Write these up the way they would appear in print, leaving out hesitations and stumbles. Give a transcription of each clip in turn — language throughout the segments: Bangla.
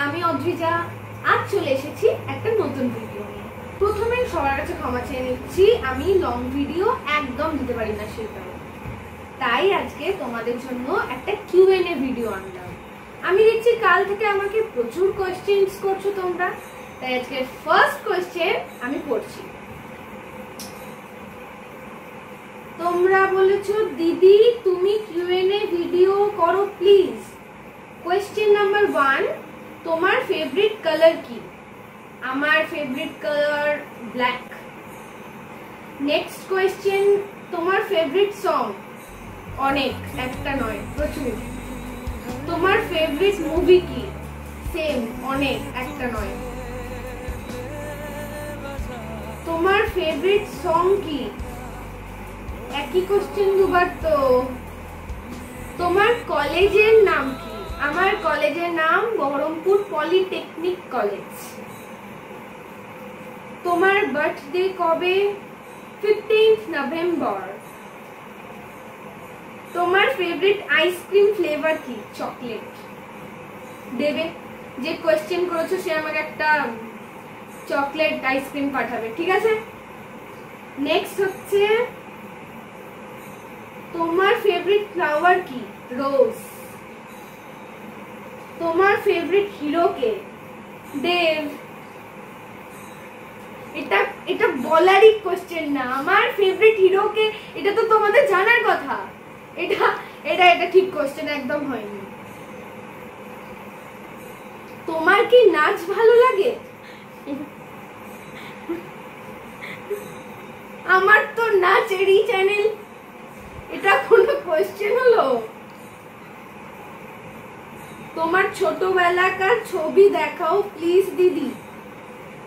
আমি অদ্রিজা আজ চলে এসেছি একটা নতুন ভিডিও নিয়ে। প্রথমে সবার কাছে ক্ষমা চেয়ে নিচ্ছি, আমি লং ভিডিও একদম দিতে পারি না সেই কারণে। তাই আজকে তোমাদের জন্য একটা Q&A ভিডিও আনলাম। আমি দেখছি কাল থেকে আমাকে প্রচুর কোয়েশ্চেনস করছো তোমরা, তাই আজকে ফার্স্ট কোয়েশ্চেন আমি পড়ছি। তোমরা বলেছো দিদি তুমি Q&A ভিডিও করো প্লিজ। কোয়েশ্চেন নাম্বার 1, তোমার ফেভারিট কালার কি? আমার favourite colour black. Next question, তোমার ফেভারিট সং? অনেক, একটা নয়, প্রচুর। তোমার ফেভারিট মুভি কি? সেম, অনেক, একটা নয়। তোমার ফেভারিট সং কি? একই কোশ্চেন দুবার তো। তোমার কলেজের নাম কি? আমার কলেজের নাম বহরমপুর পলিটেকনিক কলেজ। তোমার বার্থডে কবে? 15th November. তোমার ফেভারিট আইসক্রিম ফ্লেভার কি? চকলেট। দেবে, যে কোয়েশ্চেন করেছো সে আমাকে একটা চকলেট আইসক্রিম পাঠাবে, ঠিক আছে? নেক্সট হচ্ছে, তোমার ফেভারিট ফ্লাওয়ার কি? রোজ। তোমার ফেভারিট হিরো কে? দেব। এটা বলারই কোশ্চেন না, আমার ফেভারিট হিরো কে, এটা তো তোমাদের জানার কথা। এটা ঠিক কোশ্চেন একদম হয়নি। তোমার কি নাচ ভালো লাগে? আমার তো নাচেরই চ্যানেল, এটা কোনো কোয়েশ্চেন হলো? তোমার ছোটবেলাকার ছবি দেখাও প্লিজ দিদি।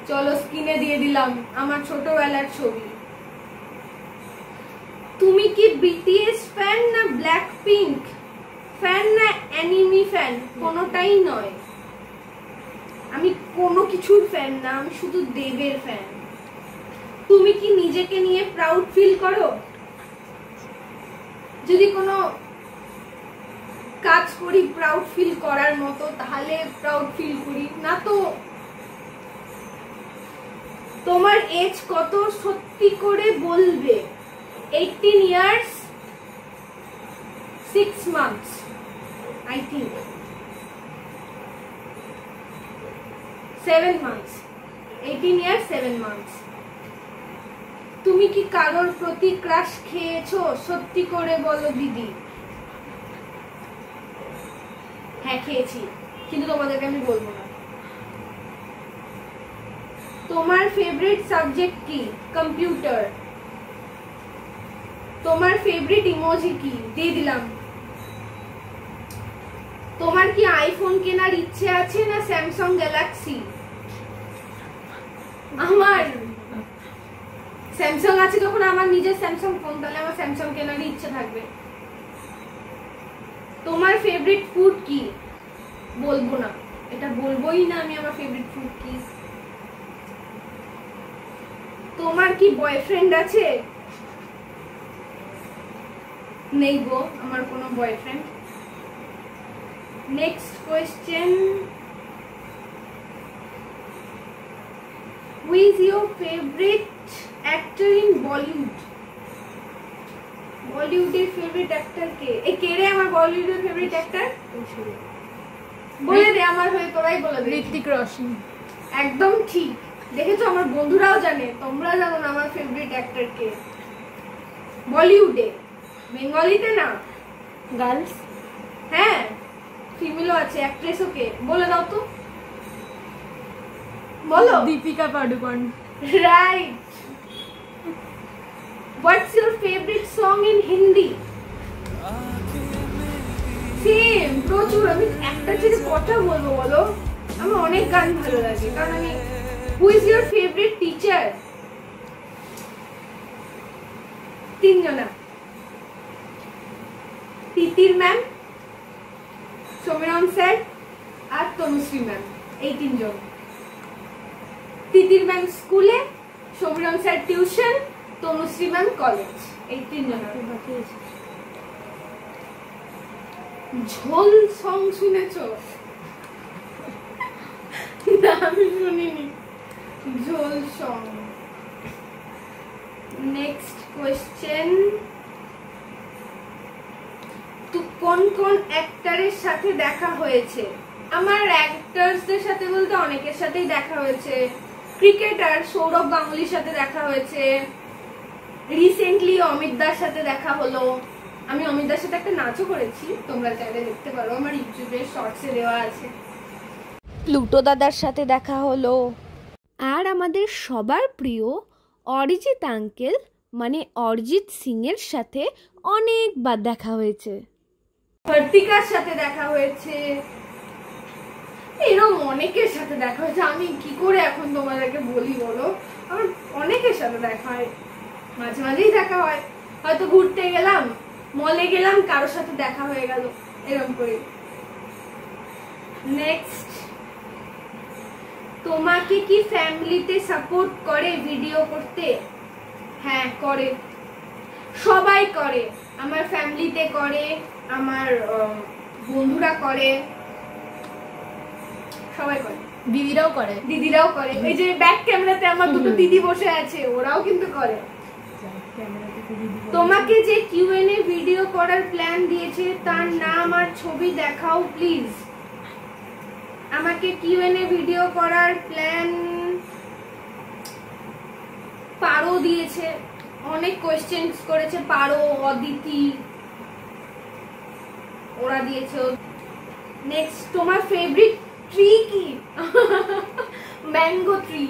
চলো স্ক্রিনে দিয়ে দিলাম আমার ছোটবেলার ছবি। তুমি কি বিটিএস ফ্যান না ব্ল্যাকপিঙ্ক ফ্যান না অ্যানিমি ফ্যান? কোনোটাই নয়, আমি কোনো কিছুর ফ্যান না, আমি শুধু দেবের ফ্যান। তুমি কি নিজেকে নিয়ে প্রাউড ফিল করো? যদি কোনো কাজ করি প্রাউড ফিল করার মতো তাহলে প্রাউড ফিল করি, না তো। তোমার এজ কত সত্যি করে বলবে? 18 years 6 months I think 7 months 18 years 7 months। তুমি কি কারোর প্রতি ক্রাশ খেয়েছো? সত্যি করে বলো দিদি। হ্যাঁ খেয়েছি, কিন্তু তোমাদেরকে আমি বলবো না। তোমার ফেভারিট সাবজেক্ট কি? কম্পিউটার। তোমার ফেভারিট ইমোজি কি? দিয়ে দিলাম। তোমার কি আইফোন কেনার ইচ্ছে আছে না স্যামসাং গ্যালাক্সি? আমার স্যামসাং আছে, যখন আমার নিজের স্যামসাং ফোন, তাহলে আমার স্যামসাং কেনারই ইচ্ছে থাকবে। তোমার ফেভারিট ফুড কি? বলবো না, এটা বলবোই না আমি আমার ফেভারিট ফুড কি। তোমার কি বয়ফ্রেন্ড আছে? নেই গো, আমার কোনো boyfriend. Next question, who is your favourite actor in Bollywood? বলিউডের ফেভারিট অ্যাক্টর কে? এই কে রে আমার বলিউডের ফেভারিট অ্যাক্টর? বলে দে আমার হয়ে, তোরাই বলে দে। ঋত্বিক রোশন। একদম ঠিক, দেখেছো আমার বন্ধুরাও জানে, তোমরা জানো না আমার ফেভারিট অ্যাক্টর কে বলিউডে। বেঙ্গলিতে না, গার্লস। হ্যাঁ ফিমেলও আছে, অ্যাক্ট্রেসও কে? বলে দাও তো, বলো। Deepika Padukone. Right. What's your favourite song in Hindi? Same, প্রচুর। আমি একটা ছেড়ে কথা বলবো বলো, আমার অনেক গান ভালো লাগে, কারণ আমি। Who is your favourite teacher? 3 জনা, তিতির ম্যাম, সমীরণ স্যার আর তনুশ্রী ম্যাম, এই 3 জন। তিতির ম্যাম স্কুলে, Samiran sir tuition, Tanushree ma'am college, এই 3 জন। ঝোল সং শুনেছো? আমি শুনিনি। ঝোল সং। নেক্সট কোয়েশ্চেন, তো কোন কোন অ্যাক্টরের সাথে দেখা হয়েছে? আমার অ্যাক্টরসদের সাথে বলতে অনেকের সাথেই দেখা হয়েছে। ক্রিকেটার সৌরভ গাঙ্গুলির সাথে দেখা হয়েছে, রিসেন্টলি অমিত দার সাথে দেখা হলো। আমি অমিত দার সাথে একটা নাচও করেছি, তোমরা চাইলে দেখতে পারো, আমার ইউটিউবে শর্টসে দেওয়া আছে। প্লুটো দাদার সাথে দেখা হলো। আর আমাদের সবার প্রিয় অরিজিৎ আঙ্কেল মানে অরিজিৎ সিং এর সাথে অনেকবার দেখা হয়েছে। হর্তিকার সাথে দেখা হয়েছে, এরকম অনেকের সাথে দেখা হয়েছে। আমি কি করে এখন তোমাদেরকে বলি বলো, আমার অনেকের সাথে দেখা হয়, মাঝে মাঝেই দেখা হয়। হয়তো ঘুরতে গেলাম, মলে গেলাম, কারোর সাথে দেখা হয়ে গেল, এরকম করে। নেক্সট, তোমাকে কি ফ্যামিলিতে সাপোর্ট করে ভিডিও করতে? হ্যাঁ করে, সবাই করে। আমার ফ্যামিলিতে করে, আমার বন্ধুরা করে, সবাই করে। দিদিরাও করে। দিদিরাও করে। এই যে ব্যাক ক্যামেরাতে আমার দুটো দিদি বসে আছে, ওরাও কিন্তু করে। তোমাকে যে কিউএনএ ভিডিও করার প্ল্যান দিয়েছে তার নাম আর ছবি দেখাও প্লিজ। আমাকে কিউএনএ ভিডিও করার প্ল্যান পারো দিয়েছে, অনেক কোয়েশ্চেন্স করেছে পারো, অদিতি, ওরা দিয়েছে। নেক্সট, তোমার ফেভারিট ট্রি কি? Mango tree.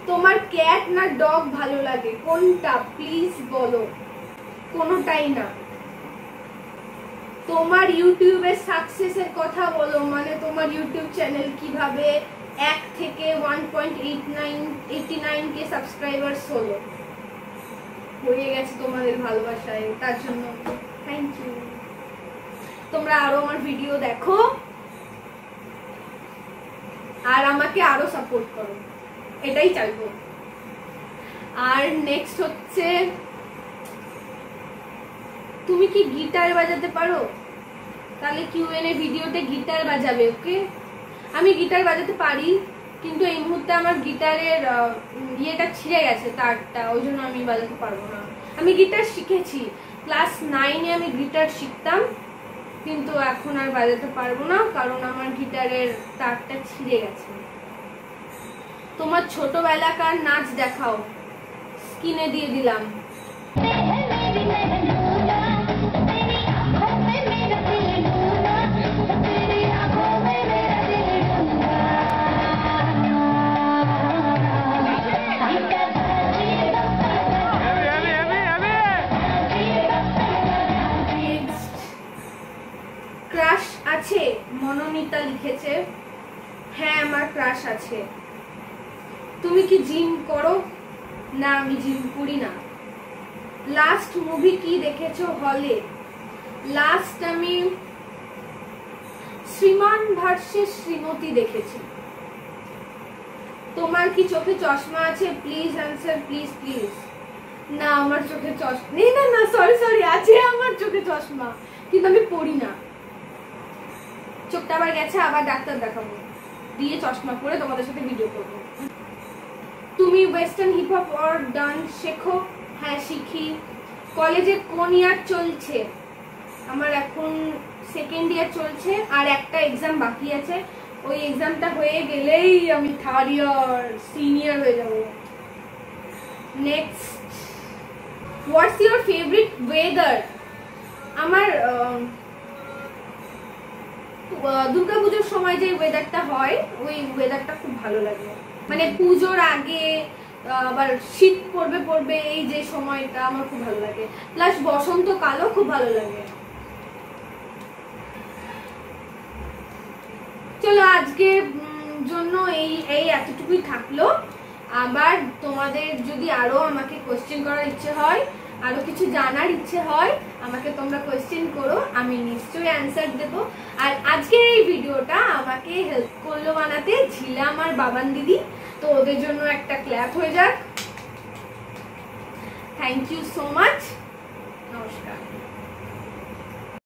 তোমার ক্যাট না ডগ ভালো লাগে, কোনটা প্লিজ বলো? কোনোটাই না। তোমার ইউটিউবের সাকসেসের কথা বলো, মানে তোমার ইউটিউব চ্যানেল কিভাবে 1 থেকে 1.89 কে সাবস্ক্রাইবার্স হলো। হয়ে গেছে তোমাদের ভালোবাসায়, তার জন্য থ্যাংক ইউ। তোমরা আরো আমার ভিডিও দেখো আর আমাকে আরো সাপোর্ট করো, এটাই চাইবো। আর নেক্সট হচ্ছে, তুমি কি গিটার বাজাতে পারো? তাহলে কিউএনএ ভিডিওতে গিটার বাজাবে, ওকে? আমি গিটার বাজাতে পারি, কিন্তু এই মুহূর্তে আমার গিটারের ইয়েটা ছিঁড়ে গেছে, তারটা, ওই জন্য আমি বাজাতে পারবো না। আমি গিটার শিখেছি, ক্লাস 9-এ আমি গিটার শিখতাম, কিন্তু এখন আর বাজাতে পারবো না, কারণ আমার গিটারের তারটা ছিঁড়ে গেছে। তোমার ছোটবেলাকার নাচ দেখাও, স্ক্রিনে দিয়ে দিলাম। ক্রাশ আছে? মনোমিতা লিখেছে। হ্যাঁ, আমার ক্রাশ আছে। তুমি কি জিম করো? না, আমি জিম করি না। লাস্ট মুভি কি দেখেছো হলে? লাস্ট আমি শ্রীমান ভার্সেস শ্রীমতী দেখেছি। তোমার কি চোখে চশমা আছে? Please answer, please please. না, আমার চোখে চশমা নেই। না না, সরি সরি, আছে আমার চোখে চশমা, কিন্তু আমি পড়ি না। চোখটা আবার গেছে, আবার ডাক্তার দেখাবো, দিয়ে চশমা পরে তোমাদের সাথে ভিডিও করবো। তুমি ওয়েস্টার্ন হিপ হপ আর ডান্স শেখো? হ্যাঁ, শিখি। কলেজে কোন ইয়ার চলছে? আমার এখন সেকেন্ড ইয়ার চলছে, আর একটা এক্সাম বাকি আছে। ওই এক্সামটা হয়ে গেলেই আমি থার্ড ইয়ার সিনিয়র হয়ে যাব। Next, what's your favourite weather? আমার দুর্গাপুজোর সময় যে ওয়েদারটা হয়, ওই ওয়েদারটা খুব ভালো লাগে। মানে পুজোর আগে আবার শীত পড়বে এই যে সময়টা আমার খুব ভালো লাগে, প্লাস বসন্তকালও খুব ভালো লাগে। চলো, আজকের জন্য এই এতটুকুই থাকলো। আবার তোমাদের যদি আরো আমাকে কোয়েশ্চেন করার ইচ্ছে হয়, আরো কিছু জানার ইচ্ছে হয়, আমাকে তোমরা কোয়েশ্চেন করো, আমি নিশ্চয়ই অ্যান্সার দেব। আর আজকের এই ভিডিওটা আমাকে হেল্প করলো বানাতে ঝিলাম আর বাবান দিদি, তো ওদের জন্য একটা ক্ল্যাপ হয়ে যাক। Thank you so much. নমস্কার।